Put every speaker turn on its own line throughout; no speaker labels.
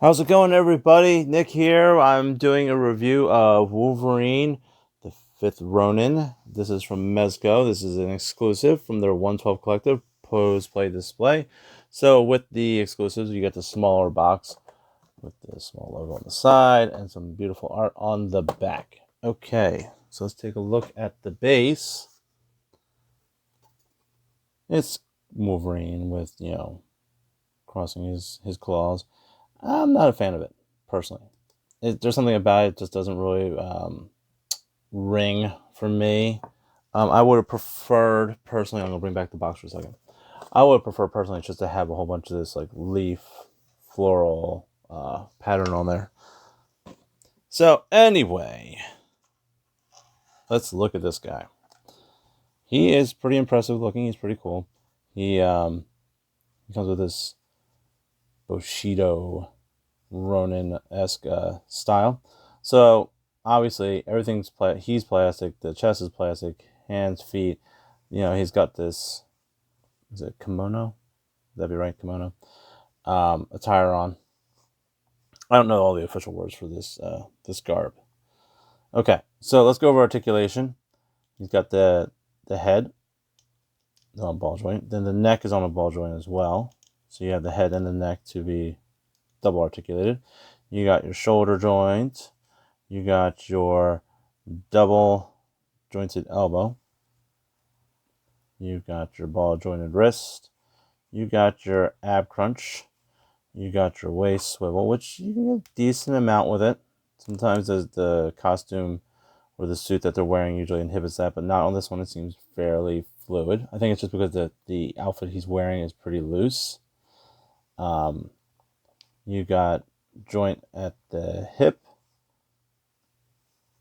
How's it going, everybody? Nick here. I'm doing a review of Wolverine, the 5th Ronin. This is from Mezco. This is an exclusive from their 112 Collective Pose Play Display. So with the exclusives, you get the smaller box with the small logo on the side and some beautiful art on the back. Okay, so let's take a look at the base. It's Wolverine with, crossing his claws. I'm not a fan of it, personally. There's something about it just doesn't really ring for me. I would have preferred, personally, I'm going to bring back the box for a second. I would prefer, personally, just to have a whole bunch of this like leaf, floral pattern on there. So, anyway, let's look at this guy. He is pretty impressive looking. He's pretty cool. He comes with this Bushido Ronin-esque style. So obviously everything's he's plastic, the chest is plastic, hands, feet, he's got this, is it kimono? Would that be right? Kimono. Attire on. I don't know all the official words for this this garb. Okay, so let's go over articulation. He's got the head on a ball joint. Then the neck is on a ball joint as well. So you have the head and the neck to be double articulated. You got your shoulder joint. You got your double jointed elbow. You've got your ball jointed wrist. You got your ab crunch. You got your waist swivel, which you can get a decent amount with it. Sometimes the costume or the suit that they're wearing usually inhibits that, but not on this one. It seems fairly fluid. I think it's just because the outfit he's wearing is pretty loose. You got joint at the hip.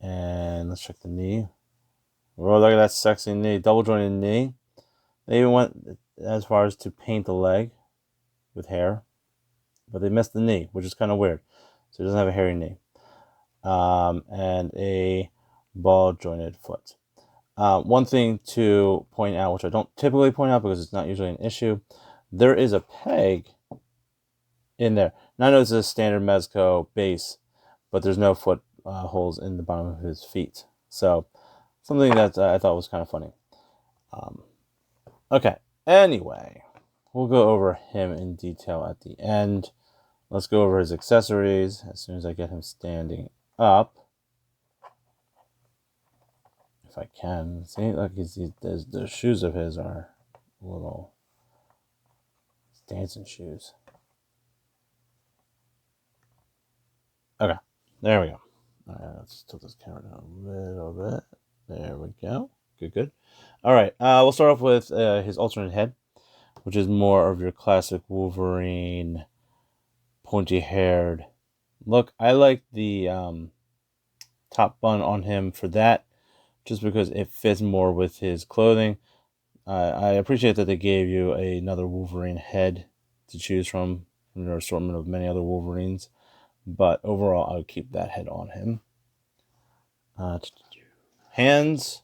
And let's check the knee. Oh, look at that sexy knee. Double jointed knee. They even went as far as to paint the leg with hair. But they missed the knee, which is kind of weird. So he doesn't have a hairy knee. And a ball jointed foot. One thing to point out, which I don't typically point out because it's not usually an issue, there is a peg in there. Now I know it's a standard Mezco base, but there's no foot holes in the bottom of his feet. So something that I thought was kind of funny. Okay, anyway, we'll go over him in detail at the end. Let's go over his accessories as soon as I get him standing up. If I can. See, look, the shoes of his are little dancing shoes. Okay, there we go. All right, let's tilt this camera down a little bit. There we go. Good. All right, we'll start off with his alternate head, which is more of your classic Wolverine, pointy-haired look. I like the top bun on him for that, just because it fits more with his clothing. I appreciate that they gave you another Wolverine head to choose from your assortment of many other Wolverines. But overall, I would keep that head on him. Hands,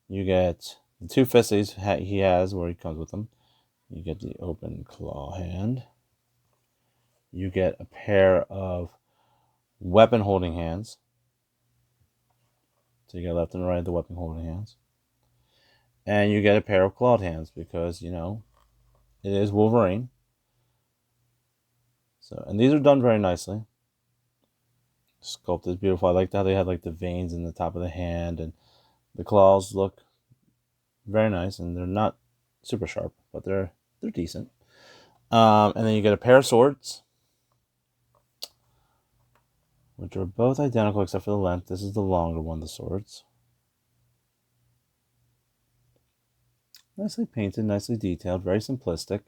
you get the two fists he has where he comes with them. You get the open claw hand. You get a pair of weapon holding hands. So you get left and right the weapon holding hands. And you get a pair of clawed hands because, it is Wolverine. So, and these are done very nicely. Sculpt is beautiful. I like how they have like the veins in the top of the hand, and the claws look very nice, and they're not super sharp, but they're decent. And then you get a pair of swords, which are both identical except for the length. This is the longer one, the swords. Nicely painted, nicely detailed, very simplistic.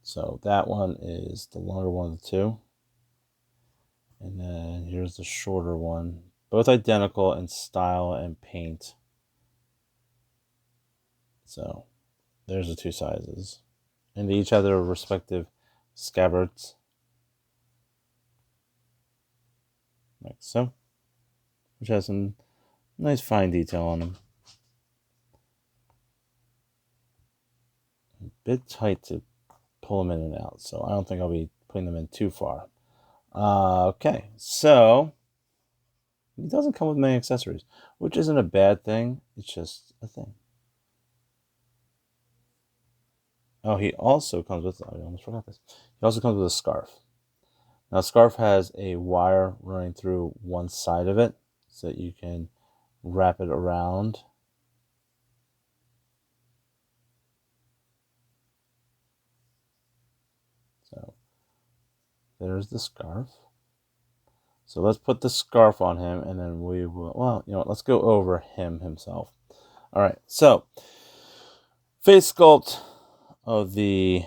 So that one is the longer one of the two. And then here's the shorter one. Both identical in style and paint. So there's the two sizes. And they each have their respective scabbards. Like so. Which has some nice fine detail on them. A bit tight to pull them in and out. So I don't think I'll be putting them in too far. Okay, so he doesn't come with many accessories, which isn't a bad thing. It's just a thing. Oh, he also comes with, I almost forgot this. He also comes with a scarf. Now, scarf has a wire running through one side of it so that you can wrap it around. So there's the scarf. So let's put the scarf on him, and then we will, well, you know what, let's go over him himself. All right, so face sculpt of the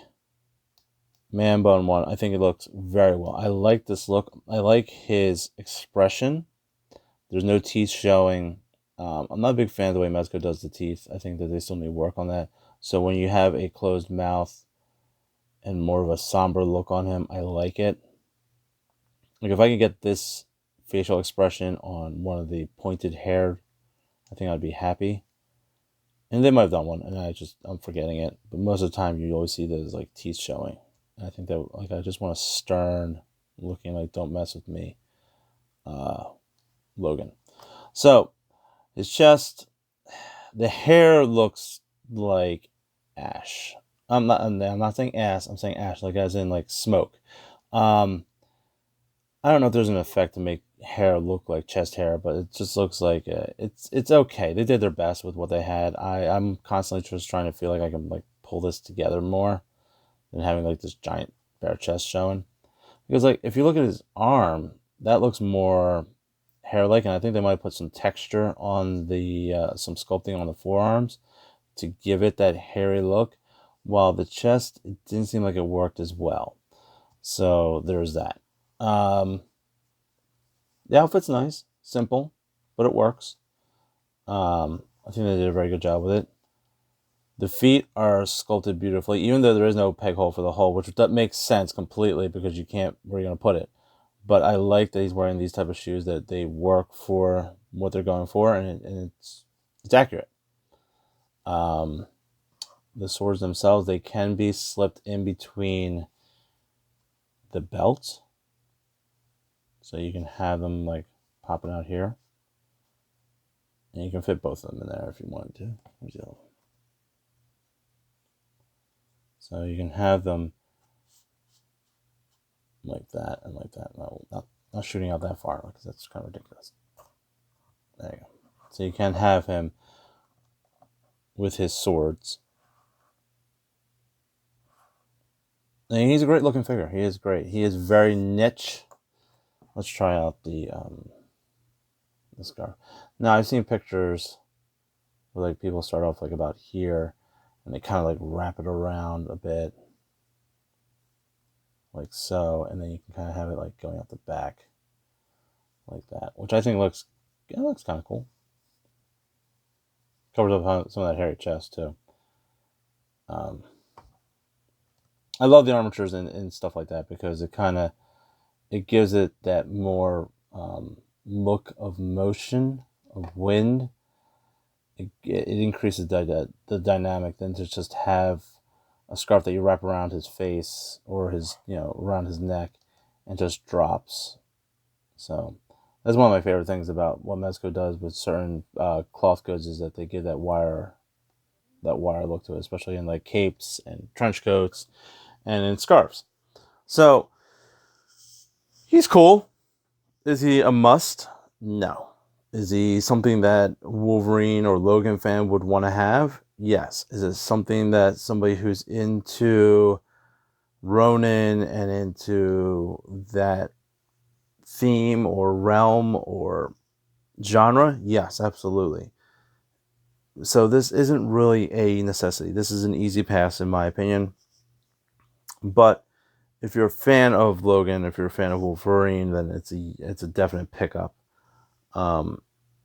man bun one, I think it looks very well. I like this look. I like his expression. There's no teeth showing. I'm not a big fan of the way Mezco does the teeth. I think that they still need work on that. So when you have a closed mouth and more of a somber look on him, I like it. Like if I could get this facial expression on one of the pointed hair, I think I'd be happy. And they might have done one, and I'm forgetting it. But most of the time, you always see those like teeth showing. And I think that like I just want a stern looking, like don't mess with me, Logan. So his chest, the hair looks like ash. I'm not saying ass. I'm saying ash, like as in like smoke. I don't know if there's an effect to make hair look like chest hair, but it just looks like it's okay. They did their best with what they had. I'm constantly just trying to feel like I can like pull this together more than having like this giant bare chest showing. Because like if you look at his arm, that looks more hair-like, and I think they might put some texture on the some sculpting on the forearms to give it that hairy look. While the chest, it didn't seem like it worked as well. So there's that. The outfit's nice, simple, but it works. I think they did a very good job with it. The feet are sculpted beautifully, even though there is no peg hole for the hole, which that makes sense completely because you can't, where are you going to put it? But I like that he's wearing these type of shoes, that they work for what they're going for, and it's accurate. The swords themselves, they can be slipped in between the belt. So you can have them like popping out here. And you can fit both of them in there if you wanted to. So you can have them like that and like that. No, not shooting out that far because that's kind of ridiculous. There you go. So you can have him with his swords. And he's a great looking figure. He is great. He is very niche. Let's try out the scarf. Now I've seen pictures where like people start off like about here and they kind of like wrap it around a bit. Like so, and then you can kind of have it like going out the back like that, which I think looks kind of cool. Covers up some of that hairy chest too. I love the armatures and stuff like that because it gives it that more look of motion, of wind. It increases the dynamic than to just have a scarf that you wrap around his face or his, around his neck and just drops. So that's one of my favorite things about what Mezco does with certain cloth goods is that they give that wire look to it, especially in like capes and trench coats and in scarves. So he's cool. Is he a must? No. Is he something that Wolverine or Logan fan would want to have? Yes. Is it something that somebody who's into Ronin and into that theme or realm or genre? Yes, absolutely. So this isn't really a necessity. This is an easy pass in my opinion. But if you're a fan of Logan, if you're a fan of Wolverine, then it's a definite pickup.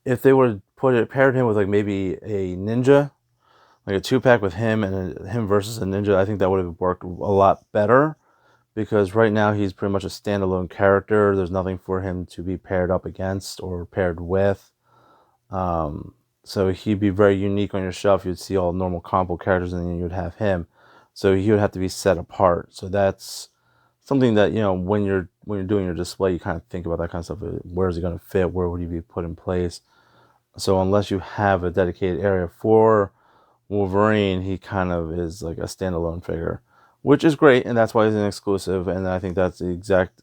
If they would have paired him with like maybe a ninja, like a 2-pack with him and him versus a ninja, I think that would have worked a lot better because right now he's pretty much a standalone character. There's nothing for him to be paired up against or paired with. So he'd be very unique on your shelf. You'd see all normal combo characters and then you'd have him. So he would have to be set apart. So that's something that, you know, when you're doing your display, you kind of think about that kind of stuff. Where is it going to fit? Where would he be put in place? So unless you have a dedicated area for Wolverine, he kind of is like a standalone figure, which is great, and that's why he's an exclusive. And I think that's the exact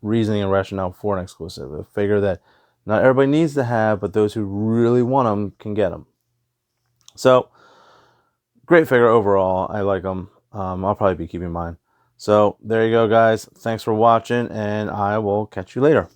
reasoning and rationale for an exclusive, a figure that not everybody needs to have, but those who really want them can get them. So great figure overall. I like him. I'll probably be keeping mine. So there you go, guys. Thanks for watching, and I will catch you later.